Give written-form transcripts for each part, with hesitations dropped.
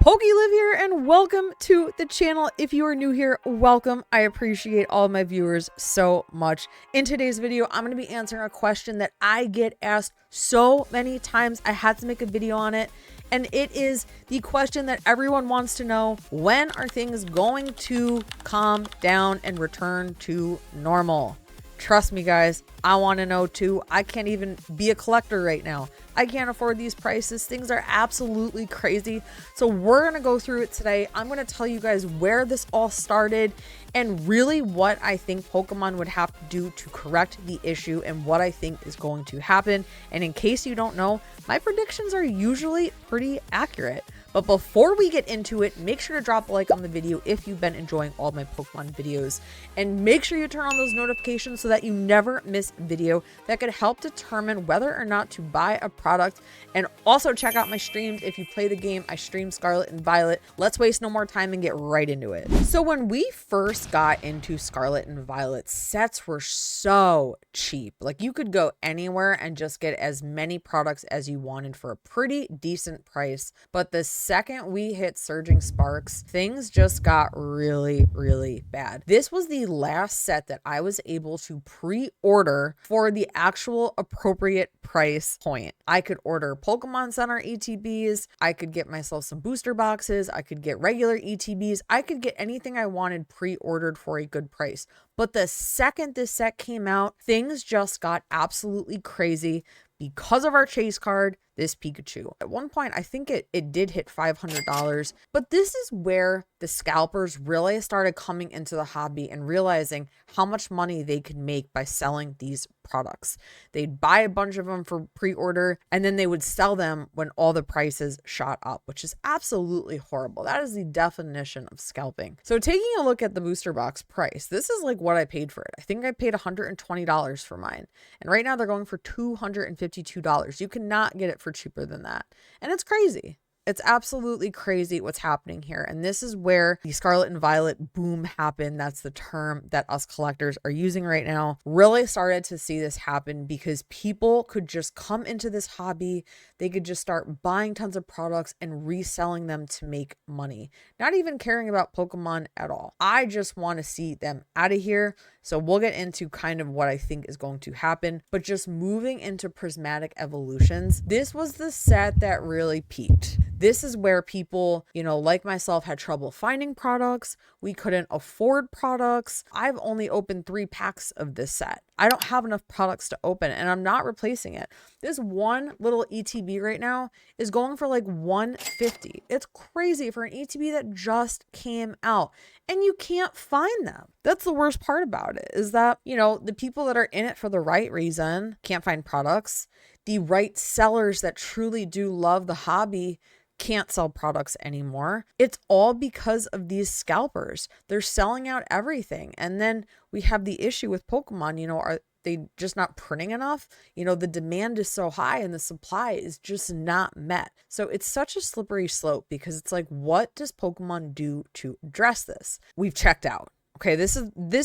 PokiLiv here, and welcome to the channel. If you are new here, welcome. I appreciate all of my viewers so much. In today's video, I'm going to be answering a question that I get asked so many times. I had to make a video on it, and it is the question that everyone wants to know: when are things going to calm down and return to normal? Trust me, guys, I want to know too. I can't even be a collector right now. I can't afford these prices. Things are absolutely crazy. So we're going to go through it today. I'm going to tell you guys where this all started and really what I think Pokemon would have to do to correct the issue and what I think is going to happen. And in case you don't know, my predictions are usually pretty accurate. But before we get into it, make sure to drop a like on the video if you've been enjoying all my Pokemon videos. And make sure you turn on those notifications so that you never miss a video that could help determine whether or not to buy a product. And also check out my streams. If you play the game, I stream Scarlet and Violet. Let's waste no more time and get right into it. So when we first got into Scarlet and Violet, sets were so cheap. Like, you could go anywhere and just get as many products as you wanted for a pretty decent price. But the second we hit Surging Sparks, things just got really bad. This was the last set that I was able to pre-order for the actual appropriate price point. I could order Pokemon Center ETBs, I could get myself some booster boxes, I could get regular ETBs, I could get anything I wanted pre-ordered for a good price. But the second this set came out, things just got absolutely crazy because of our chase card, this Pikachu. At one point, I think it did hit $500, but this is where the scalpers really started coming into the hobby and realizing how much money they could make by selling these products. They'd buy a bunch of them for pre-order, and then they would sell them when all the prices shot up, which is absolutely horrible. That is the definition of scalping. So taking a look at the booster box price, this is like what I paid for it. I think I paid $120 for mine, and right now they're going for $252. You cannot get it for cheaper than that, and it's crazy. It's absolutely crazy what's happening here. And this is where the Scarlet and Violet boom happened. That's the term that us collectors are using right now. Really started to see this happen because people could just come into this hobby. They could just start buying tons of products and reselling them to make money, not even caring about Pokemon at all. I just want to see them out of here. So we'll get into kind of what I think is going to happen, but just moving into Prismatic Evolutions, this was the set that really peaked. This is where people, like myself, had trouble finding products. We couldn't afford products. I've only opened 3 packs of this set. I don't have enough products to open, and I'm not replacing it. This one little ETB right now is going for like $150. It's crazy for an ETB that just came out, and you can't find them. That's the worst part about it, is that, the people that are in it for the right reason can't find products. The right sellers that truly do love the hobby can't sell products anymore. It's all because of these scalpers. They're selling out everything. And then we have the issue with Pokemon, are they just not printing enough? The demand is so high and the supply is just not met. So it's such a slippery slope, because it's like, what does Pokemon do to address this? We've checked out. Okay, this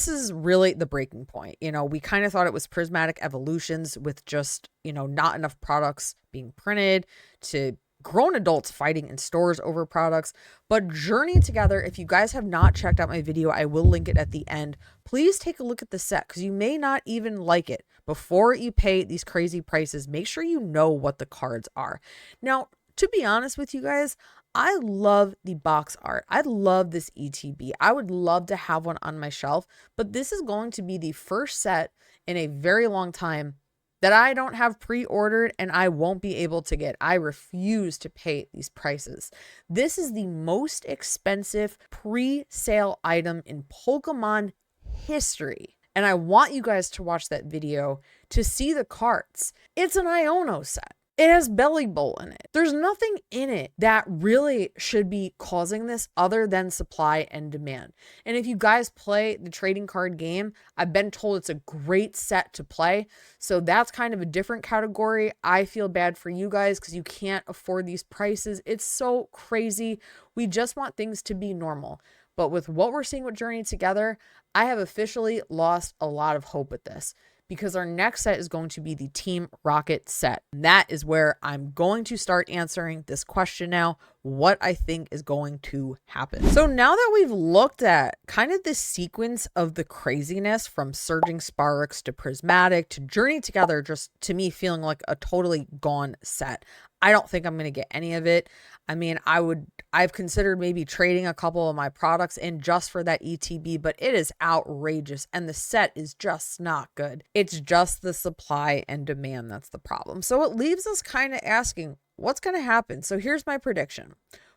is really the breaking point. We kind of thought it was Prismatic Evolutions with just, not enough products being printed, to grown adults fighting in stores over products. But Journey Together, if you guys have not checked out my video, I will link it at the end. Please take a look at the set, because you may not even like it. Before you pay these crazy prices, make sure you know what the cards are. Now, to be honest with you guys, I love the box art. I love this ETB. I would love to have one on my shelf, but this is going to be the first set in a very long time that I don't have pre-ordered and I won't be able to get. I refuse to pay these prices. This is the most expensive pre-sale item in Pokemon history. And I want you guys to watch that video to see the cards. It's an Iono set. It has Belly Bowl in it. There's nothing in it that really should be causing this other than supply and demand. And if you guys play the trading card game, I've been told it's a great set to play. So that's kind of a different category. I feel bad for you guys because you can't afford these prices. It's so crazy. We just want things to be normal. But with what we're seeing with Journey Together, I have officially lost a lot of hope with this, because our next set is going to be the Team Rocket set. And that is where I'm going to start answering this question now. what I think is going to happen. So now that we've looked at kind of the sequence of the craziness from Surging Sparks to Prismatic to Journey Together, just to me feeling like a totally gone set. I don't think I'm going to get any of it. I mean, I've considered maybe trading a couple of my products in just for that ETB, but it is outrageous and the set is just not good. It's just the supply and demand that's the problem. So it leaves us kind of asking, what's going to happen? So here's my prediction.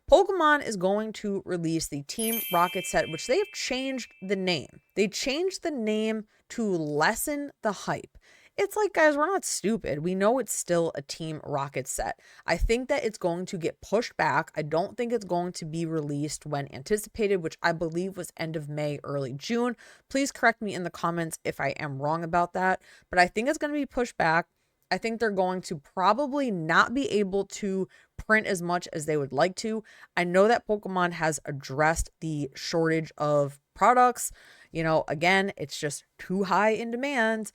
Pokemon is going to release the Team Rocket set, which they have changed the name. They changed the name to lessen the hype. It's like, guys, we're not stupid. We know it's still a Team Rocket set. I think that it's going to get pushed back. I don't think it's going to be released when anticipated, which I believe was end of May, early June. Please correct me in the comments if I am wrong about that. But I think it's going to be pushed back. I think they're going to probably not be able to print as much as they would like to. I know that Pokemon has addressed the shortage of products. You know, again, it's just too high in demand.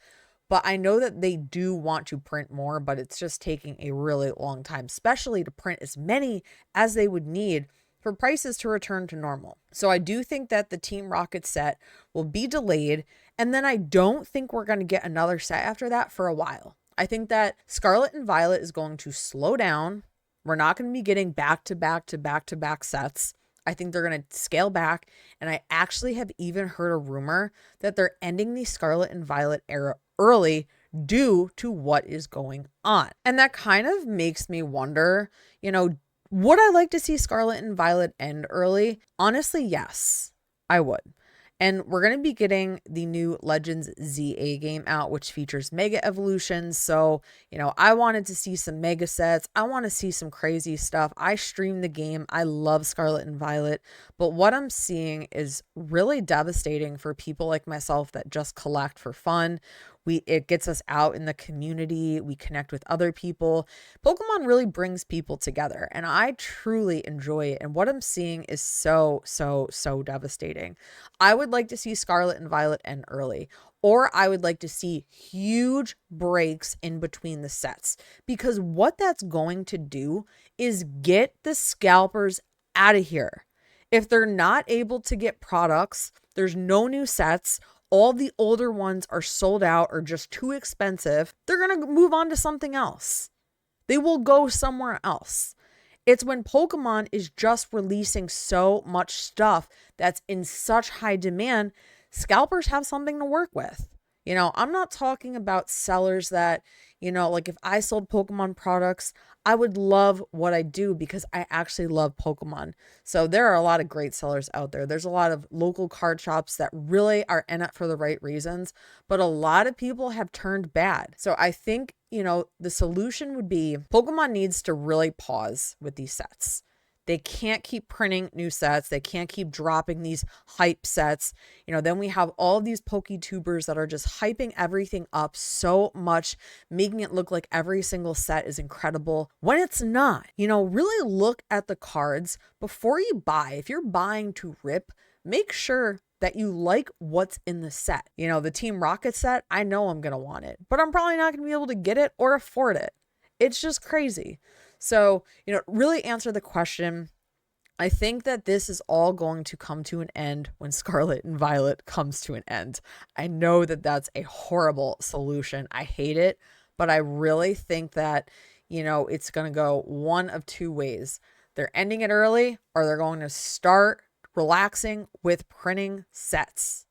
But I know that they do want to print more, but it's just taking a really long time, especially to print as many as they would need for prices to return to normal. So I do think that the Team Rocket set will be delayed. And then I don't think we're going to get another set after that for a while. I think that Scarlet and Violet is going to slow down. We're not going to be getting back-to-back sets. I think they're going to scale back. And I actually have even heard a rumor that they're ending the Scarlet and Violet era early due to what is going on. And that kind of makes me wonder, you know, would I like to see Scarlet and Violet end early? Honestly, yes, I would. And we're going to be getting the new Legends ZA game out, which features Mega Evolutions. So, you know, I wanted to see some Mega sets. I want to see some crazy stuff. I stream the game. I love Scarlet and Violet. But what I'm seeing is really devastating for people like myself that just collect for fun. It gets us out in the community. We connect with other people. Pokemon really brings people together, and I truly enjoy it. And what I'm seeing is so devastating. I would like to see Scarlet and Violet end early, or I would like to see huge breaks in between the sets, because what that's going to do is get the scalpers out of here. If they're not able to get products, there's no new sets, all the older ones are sold out or just too expensive, they're going to move on to something else. They will go somewhere else. It's when Pokemon is just releasing so much stuff that's in such high demand, scalpers have something to work with. You know, I'm not talking about sellers that, you know, like if I sold Pokemon products, I would love what I do because I actually love Pokemon. So there are a lot of great sellers out there. There's a lot of local card shops that really are in it for the right reasons, but a lot of people have turned bad. So I think, you know, the solution would be Pokemon needs to really pause with these sets. They can't keep printing new sets. They can't keep dropping these hype sets. You know, then we have all of these PokeTubers that are just hyping everything up so much, making it look like every single set is incredible when it's not. You know, really look at the cards before you buy. If you're buying to rip, make sure that you like what's in the set. You know, the Team Rocket set, I know I'm going to want it, but I'm probably not going to be able to get it or afford it. It's just crazy. So, you know, really answer the question. I think that this is all going to come to an end when Scarlet and Violet comes to an end. I know that that's a horrible solution. I hate it, but I really think that, you know, it's going to go one of two ways. They're ending it early, or they're going to start relaxing with printing sets.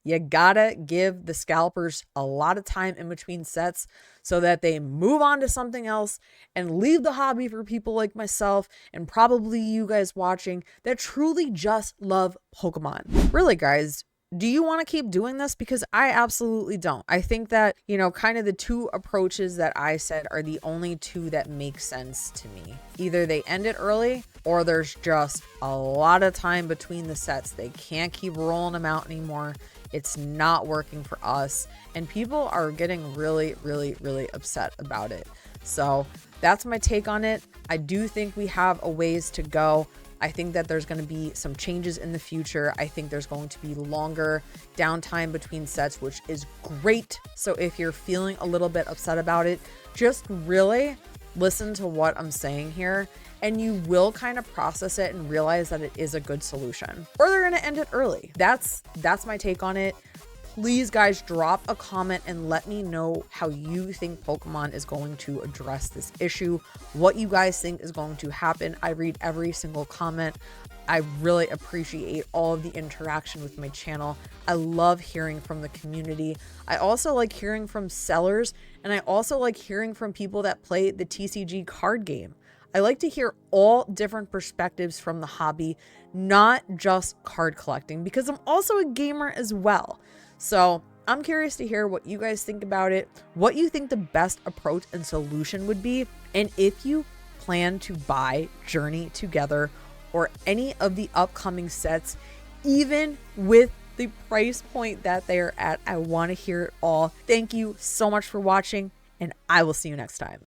You gotta give the scalpers a lot of time in between sets so that they move on to something else and leave the hobby for people like myself and probably you guys watching that truly just love Pokemon. Really, guys, do you want to keep doing this? Because I absolutely don't. I think that, you know, kind of the two approaches that I said are the only two that make sense to me. Either they end it early or there's just a lot of time between the sets. They can't keep rolling them out anymore. It's not working for us. And people are getting really upset about it. So that's my take on it. I do think we have a ways to go. I think that there's going to be some changes in the future. I think there's going to be longer downtime between sets, which is great. So if you're feeling a little bit upset about it, just really listen to what I'm saying here, and you will kind of process it and realize that it is a good solution. Or they're gonna end it early. That's my take on it. Please, guys, drop a comment and let me know how you think Pokemon is going to address this issue, what you guys think is going to happen. I read every single comment. I really appreciate all of the interaction with my channel. I love hearing from the community. I also like hearing from sellers, and I also like hearing from people that play the TCG card game. I like to hear all different perspectives from the hobby, not just card collecting, because I'm also a gamer as well. So I'm curious to hear what you guys think about it, what you think the best approach and solution would be, and if you plan to buy Journey Together or any of the upcoming sets, even with the price point that they're at. I want to hear it all. Thank you so much for watching, and I will see you next time.